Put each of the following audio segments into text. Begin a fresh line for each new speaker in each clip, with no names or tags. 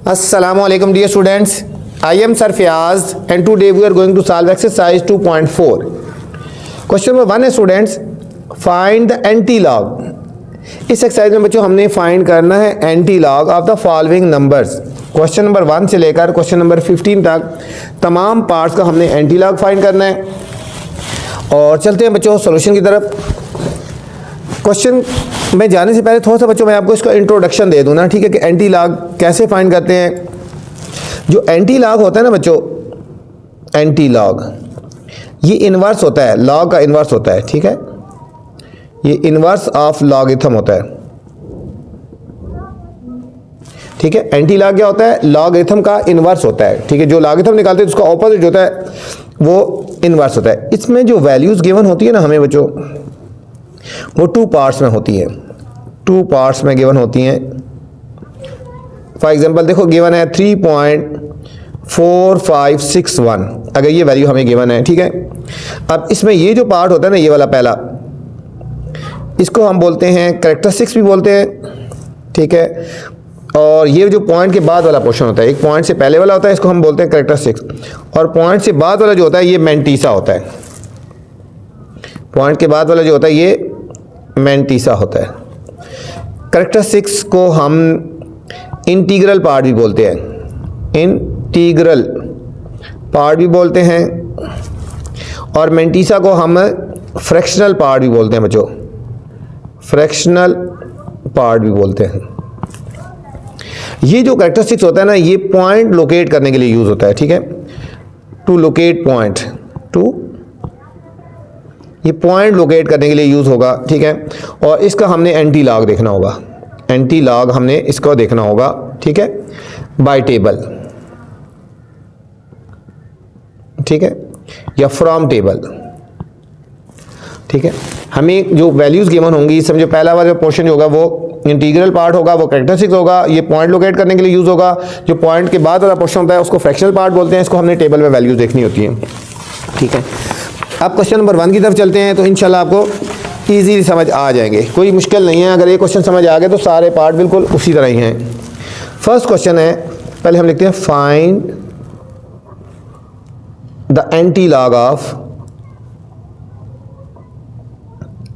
Assalamualaikum dear students, I am Sir Fiaz and today we are going to solve exercise 2.4. Question number 1 है students, find the anti log. इस exercise में बच्चों हमने find करना है anti log of the following numbers. Question number 1 से लेकर question number 15 तक तमाम पार्ट्स का हमने एंटी लॉग फाइंड करना है। और चलते हैं बच्चों सॉल्यूशन की तरफ। क्वेश्चन में जाने से पहले थोड़ा सा बच्चों मैं आपको इसका इंट्रोडक्शन दे दूँ ना, ठीक है, कि एंटी लॉग कैसे फाइंड करते हैं। जो एंटी लॉग होता है ना बच्चों, एंटी लॉग ये इन्वर्स होता है, लॉग का इन्वर्स होता है, ठीक है, ये इन्वर्स ऑफ लॉगरिथम होता है, ठीक है। एंटी लॉग क्या होता है? लॉगरिथम का इन्वर्स होता है, ठीक है। जो लॉगरिथम निकालते हैं उसका ऑपोजिट होता है वो इन्वर्स होता है। इसमें जो वैल्यूज गिवन होती है ना हमें बच्चों, वो 2 पार्ट्स में होती है, 2 पार्ट्स में गिवन होती हैं। फॉर एग्जांपल देखो गिवन है 3.4561, अगर ये वैल्यू हमें गिवन है, ठीक है। अब इसमें ये जो पार्ट होता है ना, ये वाला पहला, इसको हम बोलते हैं कैरेक्टरिस्टिक्स भी बोलते हैं, ठीक है। और ये जो पॉइंट के बाद वाला पोर्शन होता है, एक पॉइंट से पहले वाला होता है, इसको हम बोलते हैं कैरेक्टरिस्टिक्स, और पॉइंट से बाद वाला जो होता है ये मैंटीसा होता है। पॉइंट के बाद वाला जो होता है ये मैंटीसा होता है। कैरेक्टरिस्टिक्स को हम इंटीग्रल पार्ट भी बोलते हैं, इंटीग्रल पार्ट भी बोलते हैं, और मैंटीसा को हम फ्रैक्शनल पार्ट भी बोलते हैं बच्चों, फ्रैक्शनल पार्ट भी बोलते हैं। ये जो कैरेक्टरिस्टिक्स होता है ना, ये पॉइंट लोकेट करने के लिए यूज होता है, ठीक है, टू लोकेट पॉइंट, टू ये पॉइंट लोकेट करने के लिए यूज होगा, ठीक है। और इसका हमने एंटी लॉग देखना होगा, एंटी लॉग हमने इसको देखना होगा, ठीक है, बाय टेबल, ठीक है, या फ्रॉम टेबल, ठीक है। हमें जो वैल्यूज गिवन होंगी, इसमें जो पहला वाला पोर्शन होगा वो इंटीग्रल पार्ट होगा, वो कैरेक्टरिस्टिक्स होगा, ये पॉइंट लोकेट करने के लिए यूज होगा। जो पॉइंट के बाद वाला पोर्शन होता है उसको फ्रैक्शनल पार्ट बोलते हैं, इसको हमने टेबल में वैल्यूज देखनी होती हैं, ठीक है। अब क्वेश्चन नंबर 1 की तरफ चलते हैं, तो इंशाल्लाह आपको ईजीली समझ आ जाएंगे, कोई मुश्किल नहीं है। अगर ये क्वेश्चन समझ आ गए तो सारे पार्ट बिल्कुल उसी तरह ही हैं। फर्स्ट क्वेश्चन है, पहले हम लिखते हैं find the anti log of,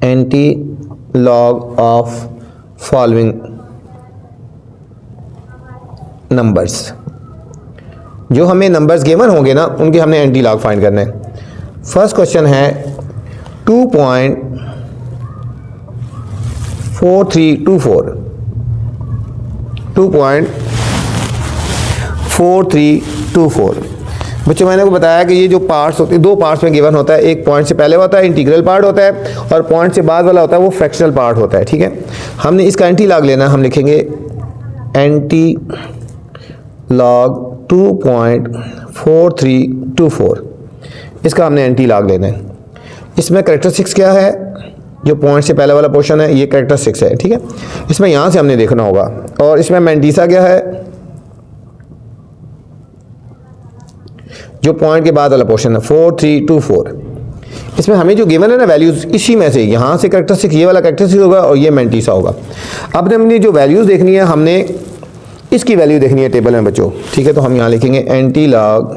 anti log of following numbers. जो हमें नंबर्स गिवन होंगे ना उनके हमने एंटी लॉग फाइंड करने हैं। फर्स्ट क्वेश्चन है 2.4324, 2.4324। बच्चों मैंने को बताया कि ये जो पार्ट्स होते हैं 2 पार्ट्स में गिवन होता है, एक पॉइंट से पहले होता है इंटीग्रल पार्ट होता है, और पॉइंट से बाद वाला होता है वो फ्रैक्शनल पार्ट होता है, ठीक है। हमने इसका एंटी लॉग लेना, हम लिखेंगे एंटी लॉग 2.4324, इसका हमने एंटी लॉग लेना है। इसमें कैरेक्टरिस्टिक्स क्या है? जो पॉइंट से पहले वाला पोर्शन है ये कैरेक्टरिस्टिक्स है, ठीक है। इसमें यहाँ से हमने देखना होगा। और इसमें मैंटीसा क्या है? जो पॉइंट के बाद वाला पोर्शन है 4324। इसमें हमें जो गिवन है ना वैल्यूज, इसी में से यहाँ से कैरेक्टरिस्टिक्स, ये वाला कैरेक्टरिस्टिक्स होगा और ये मैंटीसा होगा। अब हमने जो वैल्यूज देखनी है, हमने इसकी वैल्यू देखनी है टेबल में बच्चों, ठीक है। तो हम यहाँ लिखेंगे antilog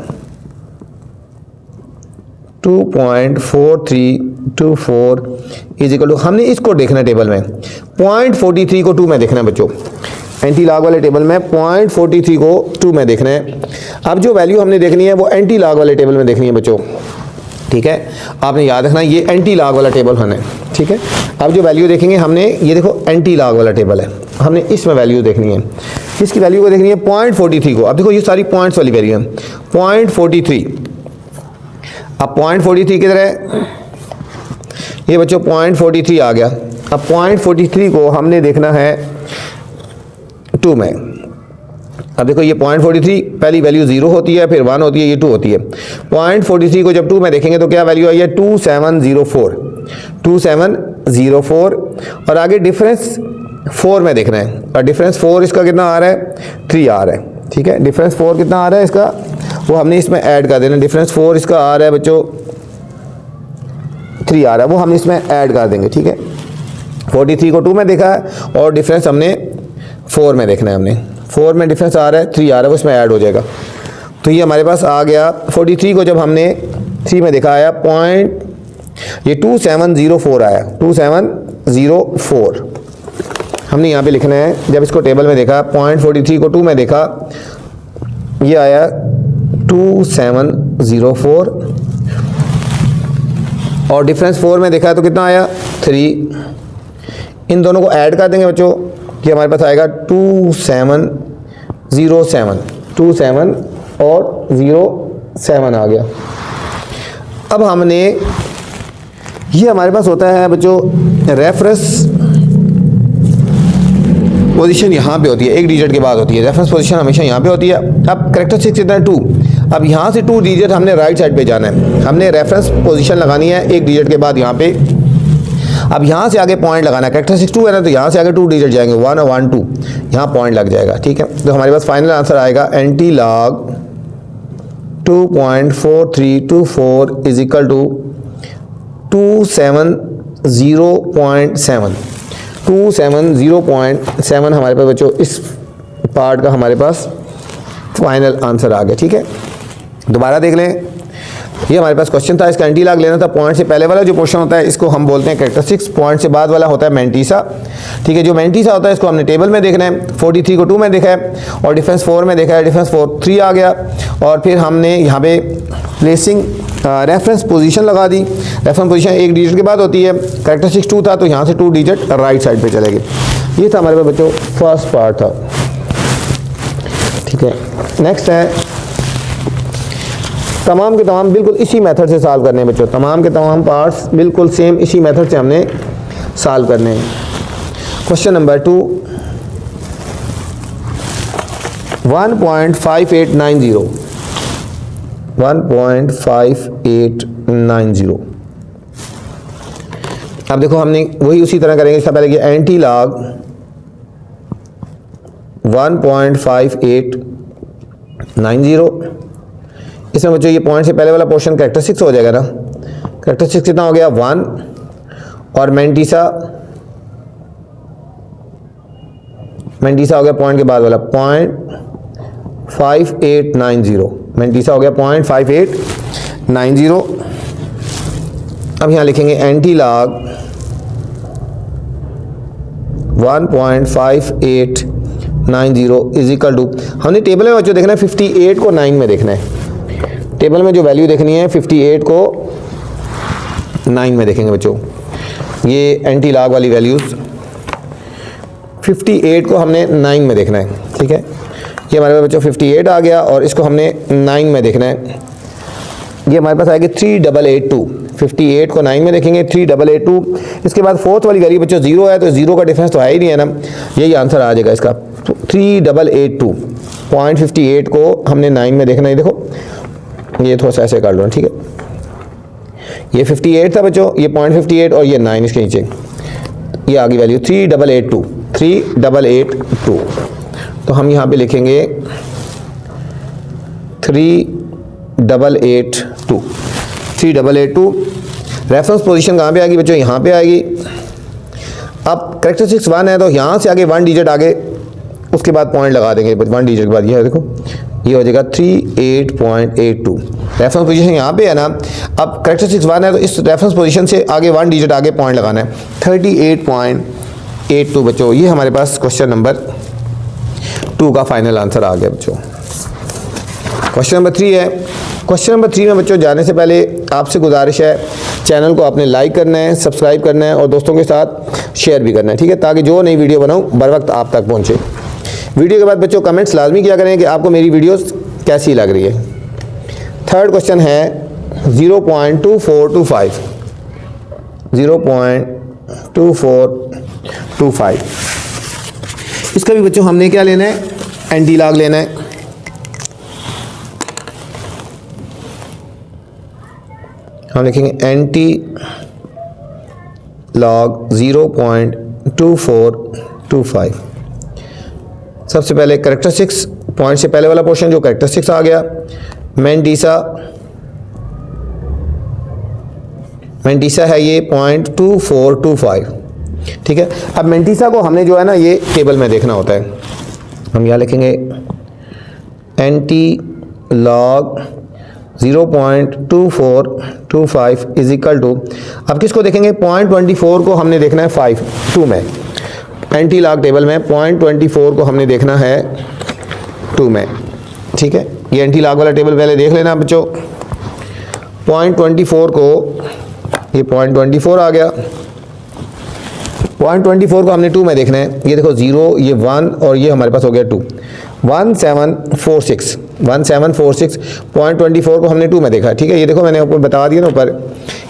2.4324 is equal to, हमने इसको देखना है टेबल में, 0.43 को 2 में देखना है बच्चों। एंटी लॉग वाले टेबल में 0.43 को 2 में देखना है। अब जो वैल्यू हमने देखनी है वो एंटी लॉग वाले टेबल में देखनी है बच्चों, ठीक है। आपने याद रखना ये एंटी लॉग वाला टेबल होना है, ठीक है। अब जो वैल्यू देखेंगे हमने, ये देखो एंटी लॉग वाला टेबल है, हमने इसमें वैल्यू देखनी है। किसकी वैल्यू को देखनी है? 0.43 को। अब देखो ये सारी पॉइंट्स वाली वैल्यू है, 0.43। अब 0.43 किधर है? ये बच्चों 0.43 आ गया। अब 0.43 को हमने देखना है 2 में। अब देखो ये 0.43 पहली वैल्यू 0 होती है, फिर 1 होती है, ये 2 होती है। 0.43 को जब 2 में देखेंगे तो क्या वैल्यू आई है? 2704, 2704। और आगे डिफरेंस 4 में देखना है, और डिफरेंस 4 इसका कितना आ रहा है? 3 आ रहा है, ठीक है। डिफरेंस 4 कितना आ रहा है इसका, वो हमने इसमें ऐड कर देना। डिफरेंस 4 इसका आ रहा है बच्चों 3 आ रहा है, वो हम इसमें ऐड कर देंगे, ठीक है। 43 को 2 में देखा है और डिफरेंस हमने 4 में देखना है, हमने 4 में डिफरेंस आ रहा है, 3 आ रहा है, वो इसमें ऐड हो जाएगा। तो ये हमारे पास आ गया 43 को जब हमने 3 में देखा आया पॉइंट, ये 2704 आया, 2704 हमने यहाँ पे लिखना है। जब इसको टेबल में देखा, 0.43 को 2 में देखा, ये आया 2704 और डिफरेंस 4 में देखा तो कितना आया 3। इन दोनों को ऐड कर देंगे बच्चों कि हमारे पास आएगा 2707, 27 और 07 आ गया। अब हमने, ये हमारे पास होता है बच्चों रेफरेंस पोजीशन यहाँ पे होती है, एक डिजिट के बाद होती है, रेफरेंस पोजीशन हमेशा यहाँ पे होती है। अब कैरेक्टरिस्टिक कितना है 2, अब यहाँ से 2 डिजिट हमने राइट साइड पे जाना है, हमने रेफरेंस पोजीशन लगानी है एक डिजिट के बाद यहाँ पे। अब यहाँ से आगे पॉइंट लगाना है, कैरेक्टरिस्टिक 2 है ना, तो यहाँ से आगे 2 डिजिट जाएंगे, 1 और 1 2, यहाँ पॉइंट लग जाएगा। ठीक है, तो हमारे पास फाइनल आंसर आएगा antilog 2.4324 is equal to 270.7, 270.7 हमारे पास बच्चों इस पार्ट का हमारे पास फाइनल आंसर आ गया। ठीक है, दोबारा देख लें, ये हमारे पास क्वेश्चन था, इसका एंटी लॉग लेना था। पॉइंट से पहले वाला जो पोर्शन होता है इसको हम बोलते हैं कैरेक्टरिस्टिक्स, पॉइंट से बाद वाला होता है मैंटीसा। ठीक है, जो मैंटीसा होता है इसको हमने टेबल में देखना है। 43 को 2 में देखा है और डिफरेंस 4 में देखा है, डिफरेंस 4 3 आ गया और फिर हमने यहाँ पे प्लेसिंग रेफरेंस पोजीशन लगा दी। रेफरेंस पोजीशन एक डिजिट के बाद होती है, कैरेक्टरिस्टिक्स 2 था तो यहाँ से 2 डिजिट राइट साइड पे चले गए। ये था हमारे पास बच्चों फर्स्ट पार्ट था। ठीक है, नेक्स्ट है, तमाम के तमाम बिल्कुल इसी मेथड से सॉल्व करने हैं बच्चों, तमाम के तमाम पार्ट्स बिल्कुल सेम इसी मेथड से हमने सॉल्व करने हैं। Question number 2, 1.5890, 1.5890। अब देखो हमने वही उसी तरह करेंगे, इससे पहले कि एंटी लॉग 1.5890, इसमें बच्चों ये पॉइंट से पहले वाला पोर्शन कैरेक्टरिस्टिक्स हो जाएगा ना, कैरेक्टरिस्टिक्स कितना हो गया 1 और मैंटीसा हो गया पॉइंट के बाद वाला 0.5890, मैंटीसा हो गया 0.5890। अब यहाँ लिखेंगे antilog 1.5890 is equal to, हमने टेबल में बच्चों देखना है 58 को 9 में देखना है। टेबल में जो वैल्यू देखनी है 58 को 9 में देखेंगे बच्चों, ये एंटी लॉग वाली वैल्यूज़ 58 को हमने 9 में देखना है। ठीक है, ये हमारे पास बच्चों 58 आ गया और इसको हमने 9 में देखना है। ये हमारे पास आएगी 3882, 58 को 9 में देखेंगे 3882। इसके बाद फोर्थ वाली वैल्यू बच्चों 0 है तो 0 का डिफरेंस तो है ही नहीं है ना, यही आंसर आ जाएगा इसका 3882। 0.58 को हमने 9 में देखना है, देखो ये थोड़ा सा ऐसे कर लो। ठीक है, ये 58 था बच्चों, ये 0.58 और ये 9 इसके नीचे, ये आ गई वैल्यू 3882, 3882। तो हम यहाँ पे लिखेंगे 3882, 3882। रेफरेंस पोजीशन कहाँ पे आएगी बच्चों, यहाँ पे आएगी। अब कैरेक्टरिस्टिक्स 1 है तो यहाँ से आगे 1 डिजिट आगे, उसके बाद पॉइंट लगा देंगे 1 डिजिट के बाद, ये है देखो, ये हो जाएगा 38.82। रेफरेंस पोजीशन यहाँ पे है ना। अब कैरेक्टरिस्टिक्स 1 है तो इस रेफरेंस पोजीशन से आगे 1 डिजिट आगे पॉइंट लगाना है, 38.82 बच्चों। ये हमारे पास क्वेश्चन नंबर 2 का फाइनल आंसर आ गया बच्चों। क्वेश्चन नंबर 3 है। क्वेश्चन नंबर 3 में बच्चों जाने से पहले आपसे गुजारिश है, चैनल को आपने लाइक करना है, सब्सक्राइब करना है और दोस्तों के साथ शेयर भी करना है। ठीक है, ताकि जो नई वीडियो बनाऊँ बर वक्त आप तक पहुँचे। वीडियो के बाद बच्चों कमेंट्स लाजमी किया करें कि आपको मेरी वीडियोस कैसी लग रही है। थर्ड क्वेश्चन है 0.2425, 0.2425। इसका भी बच्चों हमने क्या लेना है, एंटी लॉग लेना है। हम लिखेंगे एंटी लॉग 0.2425। सबसे पहले कैरेक्टरिस्टिक्स, पॉइंट से पहले वाला पोर्शन जो कैरेक्टरिस्टिक्स आ गया, मैंटीसा है ये 0.2425। ठीक है, अब मैंटीसा को हमने जो है ना ये टेबल में देखना होता है। हम यहाँ लिखेंगे antilog 0.2425 is equal to, अब किसको देखेंगे 0.24 को हमने देखना है 2 में, एंटी लॉग टेबल में 0.24 को हमने देखना है 2 में, ठीक है। ये एंटी लॉग वाला टेबल पहले देख लेना बच्चों। 0.24 को, ये 0.24 आ गया, 0.24 को हमने 2 में देखना है। ये देखो 0, ये 1 और ये हमारे पास हो गया 2, 1746 0.24 को हमने 2 में देखा, ठीक है। ये देखो मैंने ऊपर बता दिया ना ऊपर,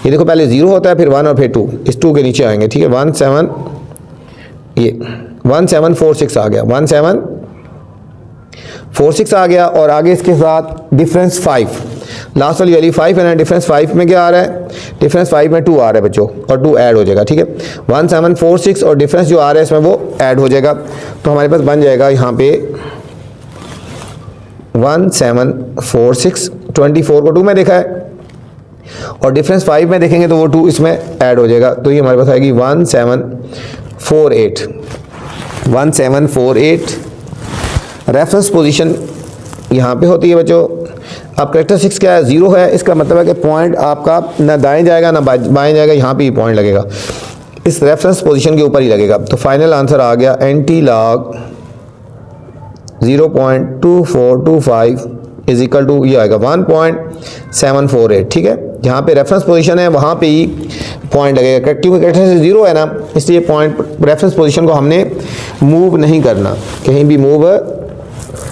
ये देखो पहले 0 होता है फिर 1 और फिर 2, इस 2 के नीचे आएंगे, ठीक है। 1746 आ गया, 1746 आ गया और आगे इसके साथ डिफरेंस 5, लास्ट वाली वैल्यू 5 है ना, डिफरेंस 5 में क्या आ रहा है, डिफरेंस 5 में 2 आ रहा है बच्चों और 2 ऐड हो जाएगा, ठीक है। 1746 और डिफरेंस जो आ रहा है इसमें वो ऐड हो जाएगा, तो हमारे पास बन जाएगा यहाँ पे 1746, 24 को 2 में देखा है और डिफरेंस 5 में देखेंगे तो वो 2 इसमें ऐड हो जाएगा, तो ये हमारे पास आएगी 1748। रेफरेंस पोजीशन यहाँ पे होती है बच्चों। अब कैरेक्टरिस्टिक्स क्या है, 0 है, इसका मतलब है कि पॉइंट आपका ना दाएं जाएगा ना बाएं जाएगा, यहाँ पे ही पॉइंट लगेगा, इस रेफरेंस पोजीशन के ऊपर ही लगेगा। तो फाइनल आंसर आ गया antilog 0.2425 is equal to, ये आएगा 1.748, ठीक है। जहाँ पे रेफरेंस पोजीशन है वहाँ पे ही पॉइंट लगेगा, क्योंकि कैरेक्टरिस्टिक्स 0 है ना, इसलिए पॉइंट रेफरेंस पोजीशन को हमने मूव नहीं करना, कहीं भी मूव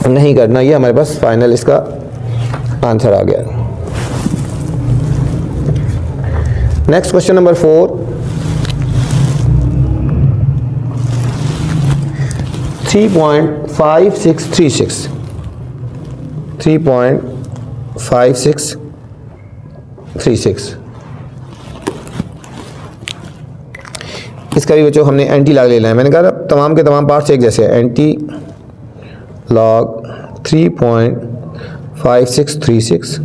नहीं करना। ये हमारे पास फाइनल इसका आंसर आ गया। नेक्स्ट क्वेश्चन नंबर 4, 3.5636 इसका भी बच्चों हमने एंटी लॉग लेना है। मैंने कहा तमाम के तमाम पार्ट्स एक जैसे हैं। एंटी लॉग 3.5636,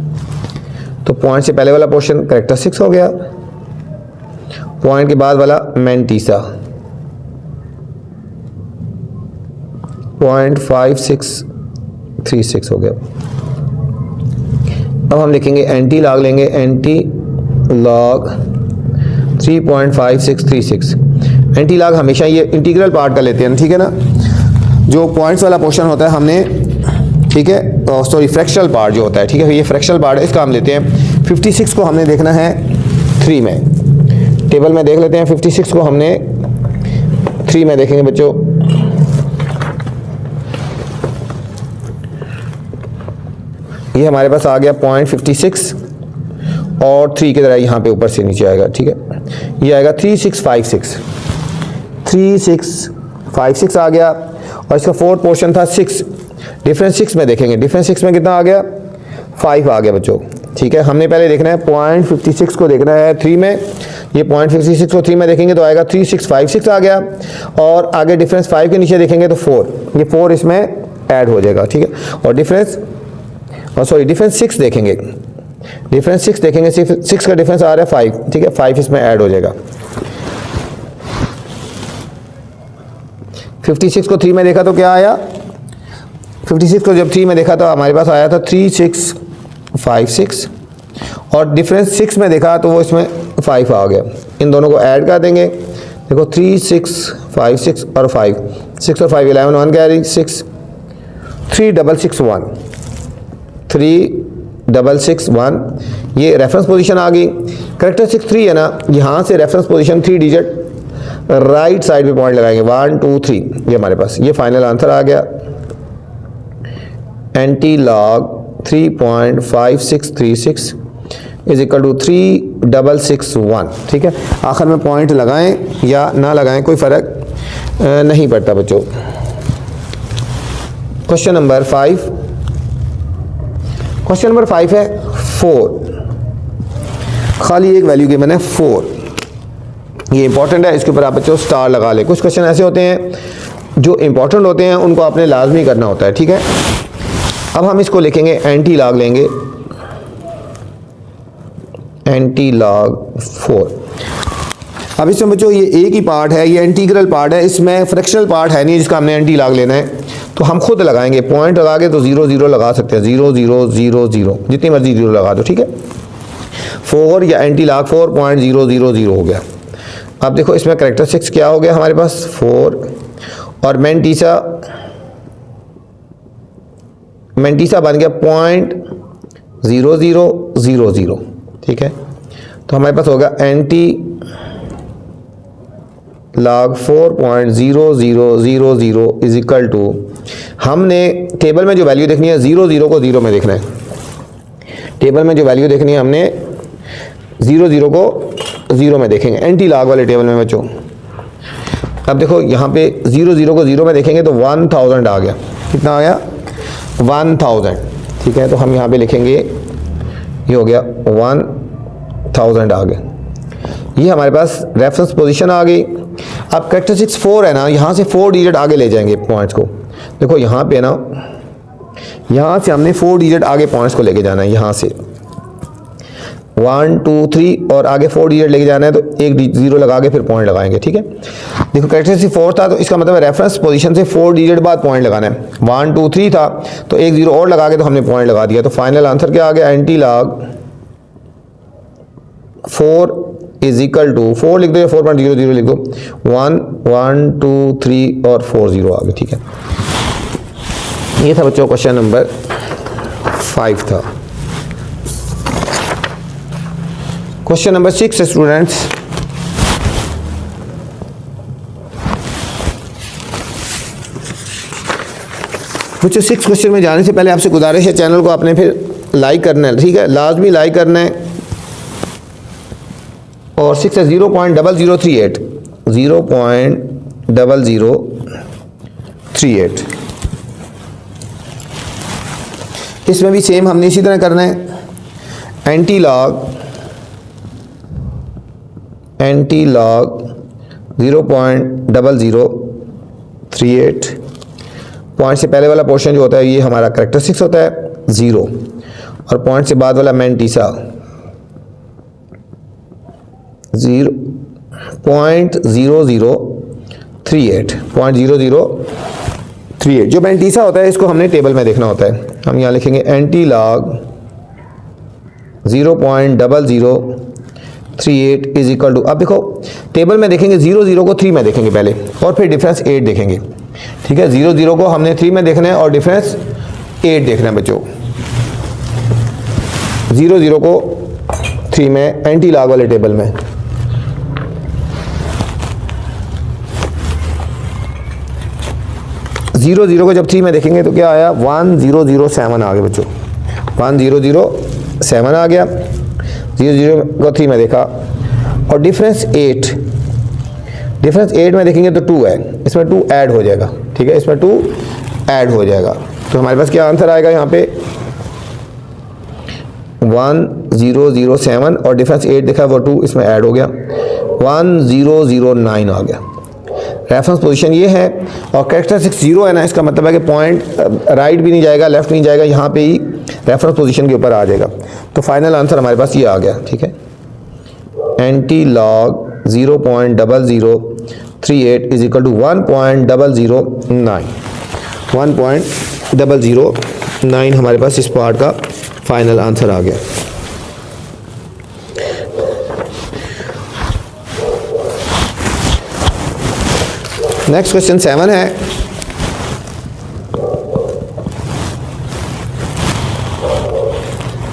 तो पॉइंट से पहले वाला पोर्शन कैरेक्टरिस्टिक्स हो गया, पॉइंट के बाद वाला मैंटीसा 0.5636 हो गया। अब हम लिखेंगे एंटी लॉग लेंगे, एंटी लॉग 3.5636। एंटी लॉग हमेशा ये इंटीग्रल पार्ट का लेते हैं, ठीक है ना, जो पॉइंट्स वाला पोर्शन होता है हमने, ठीक है, सॉरी फ्रैक्शनल पार्ट जो होता है, ठीक है, ये फ्रैक्शनल पार्ट है, इसका हम लेते हैं। 56 को हमने देखना है 3 में, टेबल में देख लेते हैं। 56 को हमने 3 में देखेंगे बच्चों। ये हमारे पास आ गया 0.56 और 3 की तरह यहाँ पे ऊपर से नीचे आएगा, ठीक है। ये आएगा 3656 आ गया और इसका फोर्थ पोर्शन था 6, डिफरेंस 6 में देखेंगे। डिफरेंस 6 में कितना आ गया, 5 आ गया बच्चों, ठीक है। हमने पहले देखना है 0.56 को देखना है 3 में, ये 0.56 को 3 में देखेंगे तो आएगा 3656 आ गया और आगे डिफरेंस 5 के नीचे देखेंगे तो 4, ये 4 इसमें ऐड हो जाएगा, ठीक है। और डिफरेंस 6 देखेंगे, डिफरेंस 6 देखेंगे, 6 का डिफरेंस आ रहा है 5, ठीक है, 5 इसमें ऐड हो जाएगा। 56 को 3 में देखा तो क्या आया, 56 को जब 3 में देखा तो हमारे पास आया था 3656 और डिफरेंस 6 में देखा तो वो इसमें 5 आ गया। इन दोनों को ऐड कर देंगे, देखो 3656 और 5, 6 और 5 11, 1 कैरी 6, 3661, 3661, ये रेफरेंस पोजीशन आ गई। कैरेक्टरिस्टिक 3 है ना, यहाँ से reference position 3 digit right side पे पॉइंट लगाएंगे, 1 2 3, ये हमारे पास ये फाइनल आंसर आ गया antilog 3.5636 is equal to 3661, ठीक है। आखिर में पॉइंट लगाएं या ना लगाएं कोई फ़र्क नहीं पड़ता बच्चों। क्वेश्चन नंबर 5, क्वेश्चन नंबर 5 है 4, खाली एक वैल्यू गिवन है 4, ये इंपॉर्टेंट है, इसके ऊपर आप बच्चों स्टार लगा ले। कुछ क्वेश्चन ऐसे होते हैं जो इंपॉर्टेंट होते हैं, उनको आपने लाजमी करना होता है, ठीक है। अब हम इसको लिखेंगे एंटी लॉग लेंगे, एंटी लॉग 4। अब इसमें बच्चों ये एक ही पार्ट है, ये इंटीग्रल पार्ट है, इसमें फ्रैक्शनल पार्ट है नहीं जिसका हमने एंटी लॉग लेना है, तो हम खुद लगाएंगे, पॉइंट लगा के तो 0 0 लगा सकते हैं, 0 0 0 0 जितनी मर्जी 0 लगा दो, ठीक है। 4 या एंटी लॉग 4.000 हो गया। अब देखो इसमें कैरेक्टरिस्टिक्स क्या हो गया हमारे पास 4 और मेंटीसा बन गया 0.0000, ठीक है। तो हमारे पास होगा antilog 4.0000 is equal to, हमने टेबल में जो वैल्यू देखनी है 0 0 को 0 में देखना है। टेबल में जो वैल्यू देखनी है हमने 0 0 को 0 में देखेंगे एंटी लॉग वाले टेबल में बच्चों। अब देखो यहाँ पे 0 0 को 0 में देखेंगे तो 1000 आ गया। कितना आ गया? 1000, ठीक है। तो हम यहाँ पे लिखेंगे, ये हो गया 1000 आ गया। ये हमारे पास रेफरेंस पोजीशन आ गई। अब कैरेक्टरिस्टिक्स 4 है ना, यहाँ से 4 डिजिट आगे ले जाएंगे पॉइंट्स को। देखो यहाँ पे ना, यहाँ से हमने 4 डिजिट आगे पॉइंट्स को लेके जाना है, यहाँ से 1 2 3 और आगे 4 डिजिट लेके जाना है, तो एक 0 लगा के फिर पॉइंट लगाएंगे, ठीक है। देखो कैरेक्टरिस्टिक 4 था तो इसका मतलब रेफरेंस पोजीशन से 4 डिजिट बाद पॉइंट लगाना है। 1 2 3 था तो एक 0 और लगा के तो हमने पॉइंट लगा दिया। तो फाइनल आंसर क्या आ गया? Antilog 4 is equal to 4 लिख दो या 4.00 लिख दो, 1 1 2 3 और 4 0 आ गए, ठीक है। ये था बच्चों क्वेश्चन नंबर 5 था। क्वेश्चन नंबर 6 स्टूडेंट्स, बच्चों 6 क्वेश्चन में जाने से पहले आपसे गुजारिश है, चैनल को आपने फिर लाइक करना है, ठीक है, लाजमी लाइक करना है। और 6 है 0.0038, 0.0038। इसमें भी सेम हमने इसी तरह करना है, एंटी लॉग 0.0038। पॉइंट से पहले वाला पोर्शन जो होता है ये हमारा कैरेक्टरिस्टिक्स होता है 0, और पॉइंट से बाद वाला मेंटीसा 0.0038। जो मेंटीसा होता है इसको हमने टेबल में देखना होता है। हम यहाँ लिखेंगे antilog 0.0038 is equal to, अब देखो टेबल में देखेंगे 0 0 को 3 में देखेंगे पहले और फिर डिफरेंस 8 देखेंगे, ठीक है। 0 0 को हमने 3 में देखना है और डिफरेंस 8 देखना है बच्चों। 0 0 को 3 में एंटी लॉग वाले टेबल में, जीरो जीरो को जब 3 में देखेंगे तो क्या आया? 1007 आ गया बच्चों, 1007 आ गया। 0 0 को 3 में देखा और डिफरेंस 8 में देखेंगे तो 2 है, इसमें 2 ऐड हो जाएगा, ठीक है, इसमें 2 ऐड हो जाएगा। तो हमारे पास क्या आंसर आएगा यहाँ पे? 1007 और डिफरेंस 8 देखा वो 2 इसमें ऐड हो गया, 1009 आ गया। रेफरेंस पोजीशन ये है और कैरेक्टरिस्टिक 0 है ना, इसका मतलब है कि पॉइंट राइट भी नहीं जाएगा, लेफ्ट नहीं जाएगा, यहाँ पे ही रेफरेंस पोजीशन के ऊपर आ जाएगा। तो फाइनल आंसर हमारे पास ये आ गया, ठीक है। Antilog 0.0038 is equal to 1.009 हमारे पास इस पार्ट का फाइनल आंसर आ गया। नेक्स्ट क्वेश्चन 7 है,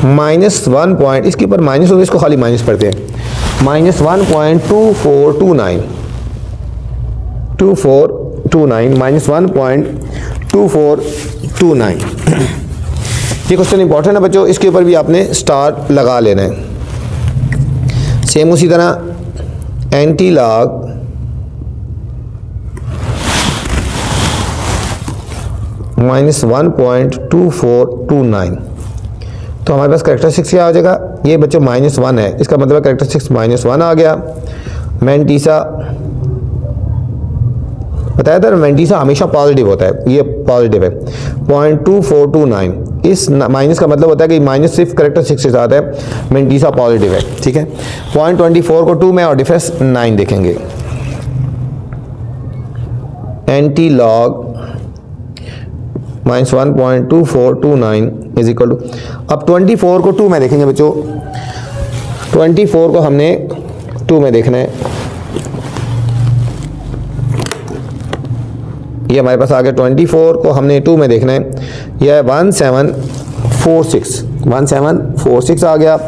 -1 पॉइंट, इसके ऊपर माइनस होगा, इसको खाली माइनस पढ़ते हैं। -1.2429 -1.2429। ये क्वेश्चन इंपॉर्टेंट है बच्चों, इसके ऊपर भी आपने स्टार लगा लेना है। सेम उसी तरह एंटी लॉग 1.2429, तो हमारे पास कैरेक्टरिस्टिक्स क्या आ जाएगा? ये बच्चों -1 है, इसका मतलब कैरेक्टरिस्टिक्स -1 आ गया। मेंटीसा बताया था, मेंटीसा हमेशा पॉजिटिव होता है, ये पॉजिटिव है। 0.2429, इस माइनस का मतलब होता है कि माइनस सिर्फ कैरेक्टरिस्टिक्स के साथ है, मेंटीसा पॉजिटिव है, ठीक है। 0.24 को 2 में और डिफरेंस 9 देखेंगे। Antilog minus 1.2429 is equal to, अब 24 को 2 में देखेंगे बच्चों, 24 को हमने 2 में देखना है, ये हमारे पास आ गया। 24 को हमने 2 में देखना है, यह है 1746 आ गया।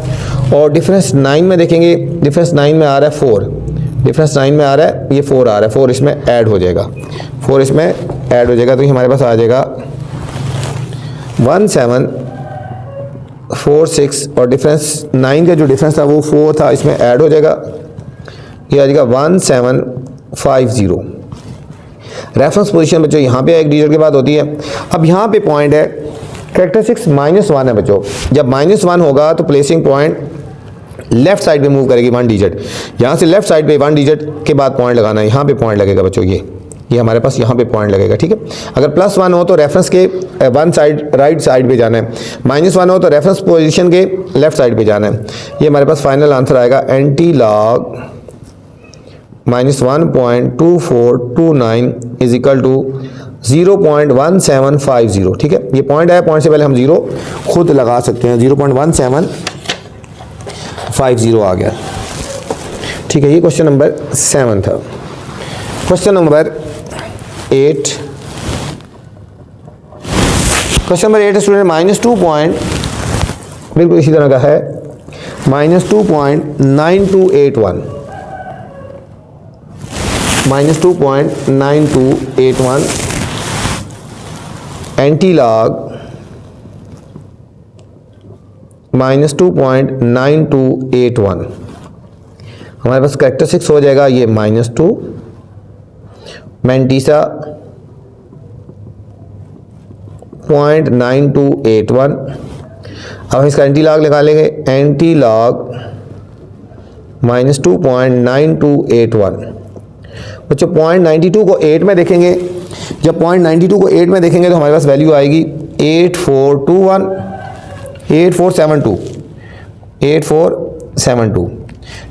और डिफरेंस 9 में देखेंगे, डिफरेंस 9 में आ रहा है 4, डिफरेंस 9 में आ रहा है, ये 4 आ रहा है, 4 इसमें ऐड हो जाएगा, 4 इसमें ऐड हो जाएगा, तो ये हमारे पास आ जाएगा 1746 और डिफरेंस 9 का जो डिफरेंस था वो 4 था, इसमें ऐड हो जाएगा, ये आ जाएगा 1750। रेफरेंस पोजीशन बच्चों यहाँ पे एक डिजिट के बाद होती है। अब यहाँ पे पॉइंट है कैरेक्टरिस्टिक्स -1 है बच्चों, जब -1 होगा तो प्लेसिंग पॉइंट लेफ्ट साइड पे मूव करेगी 1 डिजिट, यहाँ से लेफ्ट साइड पे 1 डिजिट के बाद पॉइंट लगाना है, यहाँ पे पॉइंट लगेगा बच्चों, ये हमारे पास यहाँ पे पॉइंट लगेगा, ठीक है। अगर +1 हो तो रेफरेंस के 1 साइड राइट साइड पे जाना है, -1 हो तो रेफरेंस पोजीशन के लेफ्ट साइड पे जाना है। ये हमारे पास फाइनल आंसर आएगा antilog -1.2429 is equal to 0.1750, ठीक है। ये पॉइंट है, पॉइंट से पहले हम 0 खुद लगा सकते हैं, 0.1750 आ गया, ठीक है। ये क्वेश्चन नंबर 7 था। Question number 8, question number 8 student -2 point बिल्कुल इसी तरह का है, -2.9281 -2.9281 एंटी लॉग -2.9281 हमारे पास कैरेक्टरिस्टिक्स हो जाएगा, ये -2 मैंटीसा 0.9281। अब हम इसका एंटी लॉग निकालेंगे, एंटी लॉग -2.9281 बच्चों 0.92 को 8 में देखेंगे, जब 0.92 को 8 में देखेंगे तो हमारे पास वैल्यू आएगी 8472,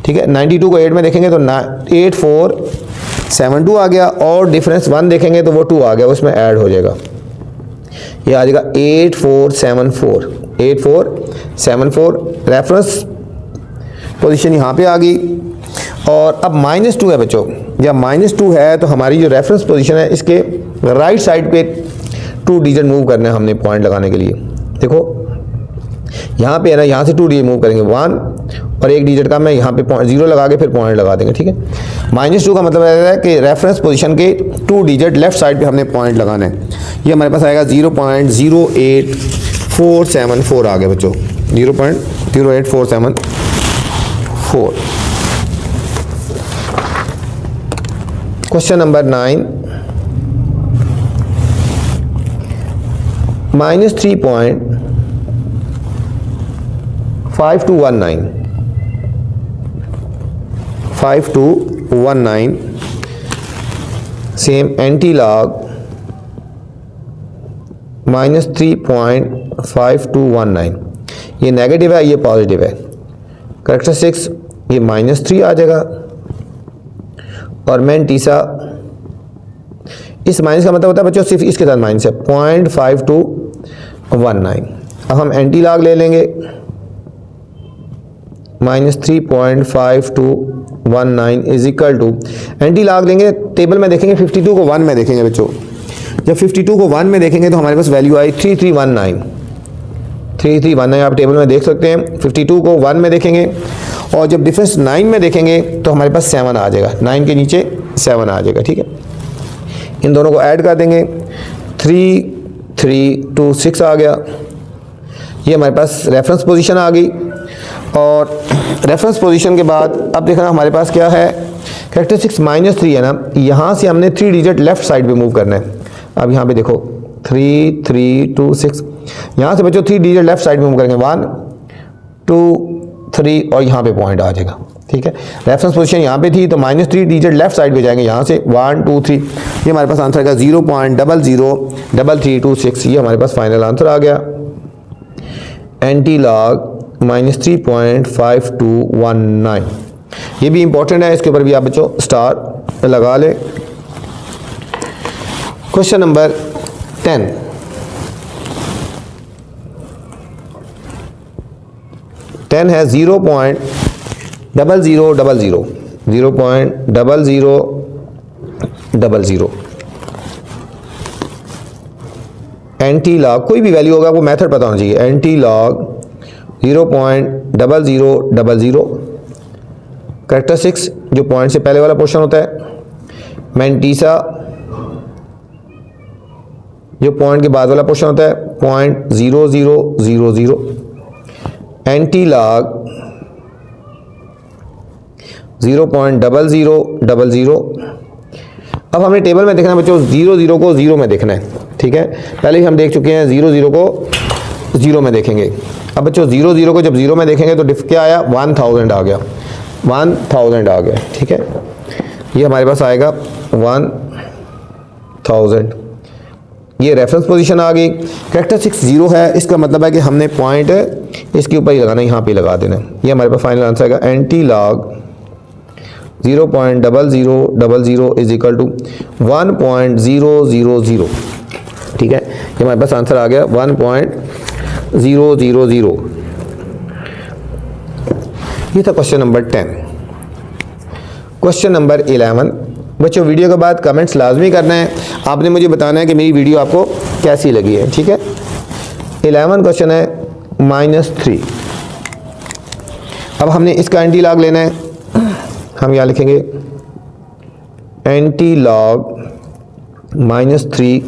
ठीक है। 92 को 8 में देखेंगे तो 8472 आ गया, और डिफरेंस 1 देखेंगे तो वो 2 आ गया, उसमें ऐड हो जाएगा, ये आ जाएगा 8474 रेफरेंस पोजीशन यहाँ पे आ गई। और अब -2 है बच्चों, जब -2 है तो हमारी जो रेफरेंस पोजीशन है इसके राइट साइड पे 2 डिजिट मूव करने हैं हमने पॉइंट लगाने के लिए। देखो यहाँ पे है ना, यहाँ से 2 डिजिट मूव करेंगे 1 और 1 डिजिट का मैं यहाँ पे 0 लगा के फिर पॉइंट लगा देंगे, ठीक है। -2 का मतलब है कि रेफरेंस पोजीशन के 2 डिजिट लेफ्ट साइड पे हमने पॉइंट लगाना है। ये हमारे पास आएगा 0.08474 आ गया बच्चों, 0.08474। Question number 9 -3.5219 same anti log -3.5219, ये नेगेटिव है, ये पॉजिटिव है। कैरेक्टरिस्टिक्स ये -3 आ जाएगा, और मैंटीसा इस माइनस का मतलब होता है बच्चों सिर्फ इसके साथ माइनस है 0.5219। अब हम एंटी लॉग ले लेंगे, -3.5219 is equal to, antilog लेंगे टेबल में देखेंगे 52 को 1 में देखेंगे बच्चों, जब 52 को 1 में देखेंगे तो हमारे पास वैल्यू आई 3319 आप टेबल में देख सकते हैं। 52 को 1 में देखेंगे और जब डिफरेंस 9 में देखेंगे तो हमारे पास 7 आ जाएगा, 9 के नीचे 7 आ जाएगा, ठीक है। इन दोनों को ऐड कर देंगे, 3326 आ गया, ये हमारे पास रेफरेंस पोजीशन आ गई। और रेफरेंस पोजीशन के बाद अब देखना हमारे पास क्या है, कैरेक्टरिस्टिक्स -3 है ना, यहाँ से हमने 3 डिजिट लेफ्ट साइड पे मूव करना है। अब यहाँ पे देखो 3326, यहाँ से बच्चों 3 डिजिट लेफ्ट साइड में मूव करेंगे, 1 2 3 और यहाँ पे पॉइंट आ जाएगा, ठीक है। रेफरेंस पोजीशन यहाँ पे थी तो -3 डिजिट लेफ्ट साइड पे जाएंगे, यहाँ से 1 2 3, ये हमारे पास आंसर का 0.003326, ये हमारे पास फाइनल आंसर आ गया। एंटी लॉग -3.5219, ये भी इंपॉर्टेंट है, इसके ऊपर भी आप बच्चों स्टार लगा लें। क्वेश्चन नंबर 10, 10 है 0.0000, 0.0000। एंटी लॉग कोई भी वैल्यू होगा वो मेथड पता होना चाहिए। Anti log 0.0000। कैरेक्टरिस्टिक्स जो पॉइंट से पहले वाला पोर्शन होता है। मैंटीसा जो पॉइंट के बाद वाला पोर्शन होता है 0.0000। Anti log 0.0000। अब हमें टेबल में देखना है बच्चों 00 को 0 में देखना है, ठीक है। पहले ही हम देख चुके हैं 00 को 0 में देखेंगे। अब बच्चों 00 को जब 0 में देखेंगे तो क्या आया 1000 आ गया, 1000 आ गया, ठीक है। ये हमारे पास आएगा 1000। ये रेफरेंस पोजीशन आ गई। कैरेक्टरिस्टिक्स 0 है, इसका मतलब है कि हमने पॉइंट इसके ऊपर ही लगाना है, यहाँ पे लगा देना है। ये हमारे पास फाइनल आंसर आएगा। Antilog 0.0000 is equal to 1.000, ठीक है। ये हमारे पास आंसर आ गया 1.000। ये था क्वेश्चन नंबर 10। Question number 11। बच्चों वीडियो के बाद कमेंट्स लाजमी करना है, आपने मुझे बताना है कि मेरी वीडियो आपको कैसी लगी है, ठीक है। 11 क्वेश्चन है -3। अब हमने इसका एंटी लॉग लेना है। हम यहाँ लिखेंगे एंटी लॉग -3।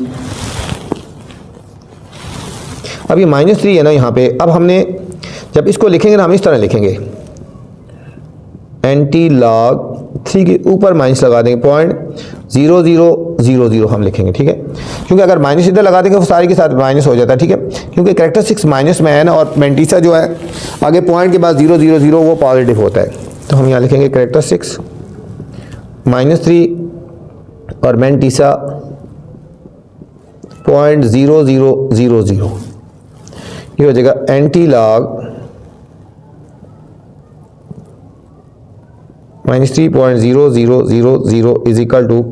अब ये -3 है ना यहाँ पे। अब हमने जब इसको लिखेंगे ना हम इस तरह लिखेंगे, एंटी लॉग 3 के ऊपर माइनस लगा देंगे, 0.0000 हम लिखेंगे, ठीक है। क्योंकि अगर माइनस इधर लगा देंगे तो सारे के साथ माइनस हो जाता है, ठीक है। क्योंकि कैरेक्टरिस्टिक्स माइनस में है ना, और मैंटीसा जो है आगे पॉइंट के बाद 000 वो पॉजिटिव होता है। तो हम यहाँ लिखेंगे कैरेक्टरिस्टिक्स -3 और मैंटीसा 0.0000। ये हो जाएगा antilog -3.0000 is equal to.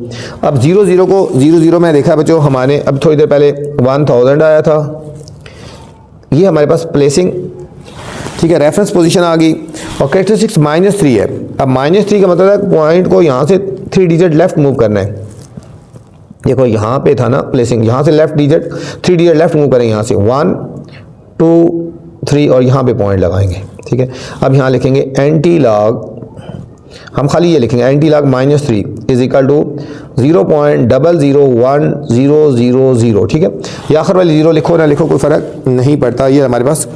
अब 00 को 00 में देखा बच्चों हमने, अब थोड़ी देर पहले 1000 आया था। ये हमारे पास प्लेसिंग, ठीक है, रेफरेंस पोजीशन आ गई। और कैरेक्टरिस्टिक्स -3 है। अब -3 का मतलब है पॉइंट को यहाँ से 3 डिजिट लेफ्ट मूव करना है। देखो यहाँ पे था ना प्लेसिंग, यहाँ से left digit 3 digit left move करेंगे, यहाँ से 1 2 3 और यहाँ पे पॉइंट लगाएंगे, ठीक है। अब यहाँ लिखेंगे एंटी लॉग, हम खाली ये लिखेंगे antilog -3 is equal to 0.001000, ठीक है। ये आखिर वाली 0 लिखो ना लिखो कोई फ़र्क नहीं पड़ता। ये हमारे पास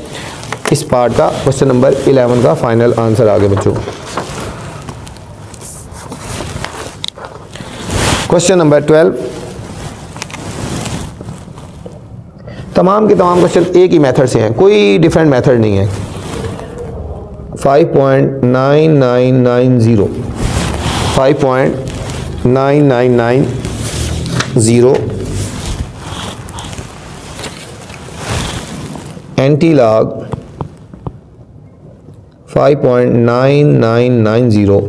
इस पार्ट का क्वेश्चन नंबर 11 का फाइनल आंसर आ गया बच्चों। Question number 12। तमाम के तमाम क्वेश्चन एक ही मेथड से हैं, कोई डिफरेंट मेथड नहीं है। 5.9990, 5.9990 एंटी लॉग 5.9990।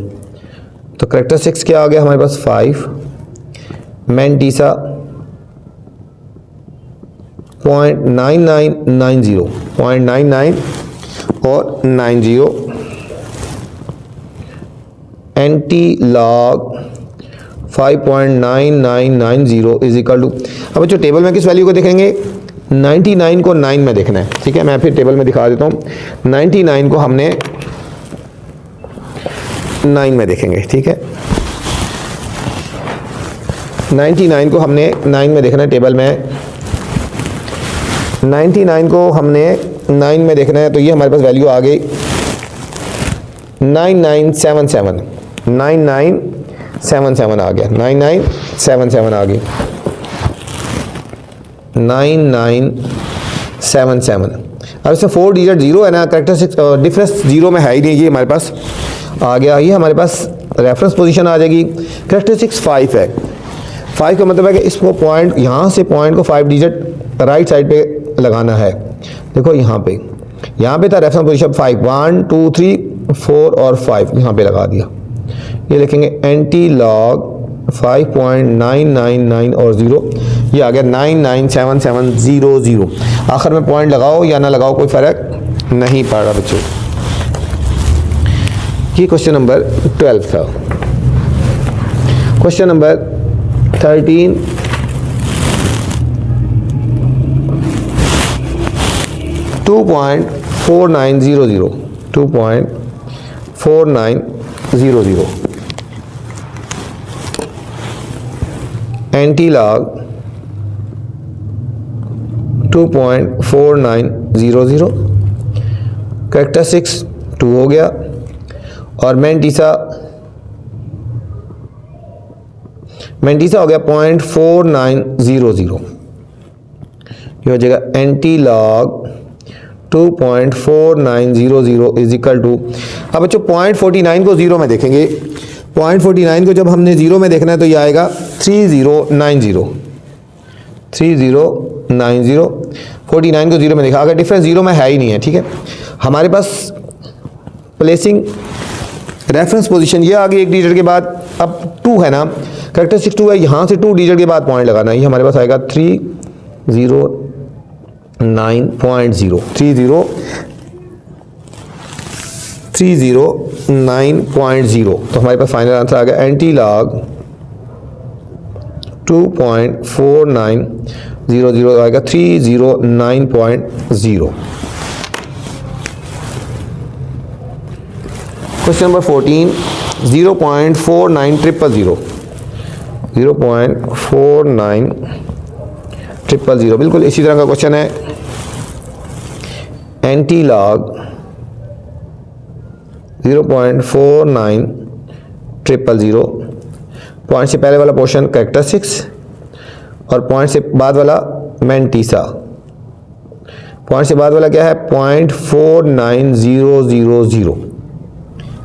तो कैरेक्टरिस्टिक्स क्या आ गया हमारे पास 5। मैंटीसा 0.9990, 0.99 और 90। Antilog 5.9990 is equal to. अब बच्चों टेबल में किस वैल्यू को देखेंगे, 99 को 9 में देखना है, ठीक है। मैं फिर टेबल में दिखा देता हूँ। 99 को हमने 9 में देखेंगे, ठीक है। 99 को हमने 9 में देखना है टेबल में। 99 को हमने 9 में देखना है, तो ये हमारे पास वैल्यू आ गई 9977, 9977 आ गया, 9977 आ गई, 9977। अब इसमें 4 डिजिट 0 है ना, कैरेक्टरिस्टिक्स डिफरेंस 0 में है ही नहीं, ये हमारे पास आ गया। ये हमारे पास रेफरेंस पोजीशन आ जाएगी। कैरेक्टरिस्टिक्स 5 है। 5 का मतलब है कि इसको पॉइंट, यहाँ से पॉइंट को 5 डिजिट राइट साइड पे लगाना है। देखो यहाँ पे था रेफरेंस पोजीशन 5, 1 2 3 4 और 5 यहाँ पे लगा दिया। ये लिखेंगे एंटी लॉग 5.999 और 0, ये आ गया 997700। आखिर में पॉइंट लगाओ या ना लगाओ कोई फ़र्क नहीं पड़ रहा बच्चों। ये क्वेश्चन नंबर 12 था। क्वेश्चन नंबर 13, $2.4900, 2.4900 एंटी-लॉग 2.4900, कैरेक्टरिस्टिक्स 2 हो गया, और मैंटीसा हो गया 0.4900। ये हो जाएगा एंटी-लॉग 2.4900 इज इक्वल टू, अब बच्चों 0.49 को जीरो में देखेंगे। 0.49 को जब हमने जीरो में देखना है तो ये आएगा 3090, 3090। 49 को जीरो में देखा, अगर डिफरेंस जीरो में है ही नहीं है, ठीक है, हमारे पास प्लेसिंग रेफरेंस पोजीशन ये आ गई एक डिजिट के बाद। अब 2 है ना, कैरेक्टरिस्टिक 2 है, यहाँ से 2 डिजिट के बाद पॉइंट लगाना है। ये हमारे पास आएगा 309.0, 309.0। तो हमारे पास फाइनल आंसर आ गया एंटी-लॉग 2.4900 आएगा 309.0। क्वेश्चन नंबर 14, 0.4900, 0.4900 बिल्कुल इसी तरह का क्वेश्चन है। एंटी-लॉग 0.4900, पॉइंट से पहले वाला पोर्शन कैरेक्टरिस्टिक्स और पॉइंट से बाद वाला मैंटीसा। पॉइंट से बाद वाला क्या है 0.4900।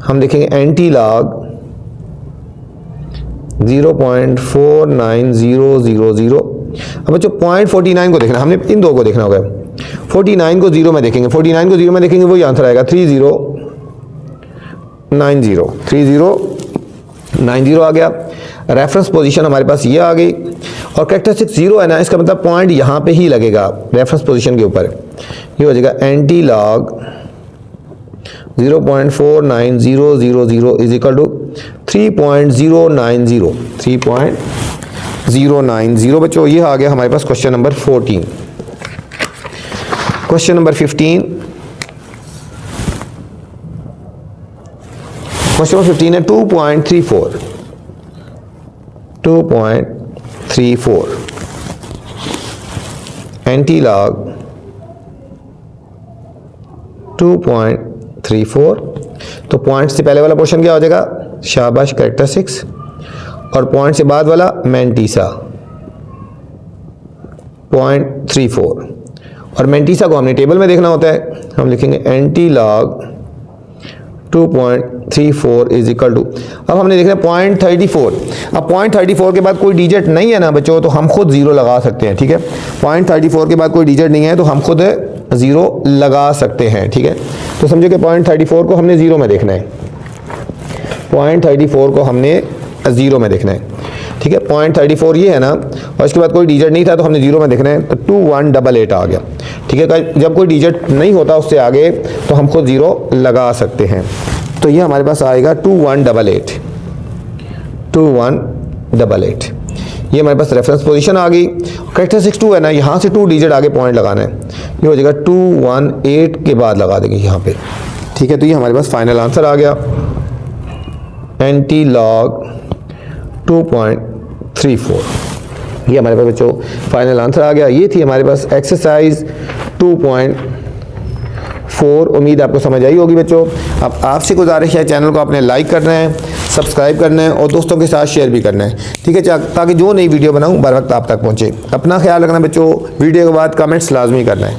हम देखेंगे एंटी-लॉग 0.4900। अब बच्चों 0.49 को देखना, हमने इन दो को देखना होगा। 49 को जीरो में देखेंगे, 49 को जीरो में देखेंगे, वही आंसर आएगा 3090, 3090 आ गया। रेफरेंस पोजीशन हमारे पास ये आ गई, और कैरेक्टरिस्टिक 0 है ना, इसका मतलब पॉइंट यहाँ पे ही लगेगा रेफरेंस पोजीशन के ऊपर। ये हो जाएगा एंटी-लॉग 0.4900 इज इक्वल टू 3.090, 3.090 बच्चों। ये आ गया हमारे पास question number 14। Question number 15, question number 15 है 2.34, 2.34 एंटी-लॉग 2.34। तो पॉइंट से पहले वाला पोर्शन क्या हो जाएगा, शाबाश कैरेक्टरिस्टिक्स, और पॉइंट से बाद वाला मैंटीसा 0.34। और मैंटीसा को हमने टेबल में देखना होता है, हम लिखेंगे एंटी-लॉग 2.34 इज इक्वल टू, अब हमने देखना है 0.34। अब 0.34 के बाद कोई डिजिट नहीं है ना बच्चों, तो हम खुद जीरो लगा सकते हैं, ठीक है। 0.34 के बाद कोई डिजिट नहीं है तो हम खुद जीरो लगा सकते हैं, ठीक है। तो समझो कि 0.34 को हमने जीरो में देखना है, 0.34 को हमने जीरो में देखना है, ठीक है। 0.34 ये है ना, और इसके बाद कोई डिजिट नहीं था तो हमने जीरो में देखना है, तो 2188 आ गया, ठीक है। जब कोई डिजिट नहीं होता उससे आगे तो हम खुद जीरो लगा सकते हैं। तो ये हमारे पास आएगा 2188, 2188। ये हमारे पास रेफरेंस पोजीशन आ गई। कैरेक्टरिस्टिक्स 2 है ना, यहाँ से 2 डिजिट आगे पॉइंट लगाना है, ये हो जाएगा 218 के बाद लगा देंगे यहाँ पे, ठीक है। तो ये हमारे पास फाइनल आंसर आ गया एंटी-लॉग 2.34। ये हमारे पास बच्चों फाइनल आंसर आ गया। ये थी हमारे पास एक्सरसाइज 2.4। उम्मीद आपको समझ आई होगी बच्चों। अब आपसे गुजारिश है, चैनल को आपने लाइक करना है, सब्सक्राइब करना है और दोस्तों के साथ शेयर भी करना है, ठीक है, ताकि जो नई वीडियो बनाऊं बर वक्त आप तक पहुंचे। अपना ख्याल रखना बच्चों। वीडियो के बाद कमेंट्स लाजमी करना है।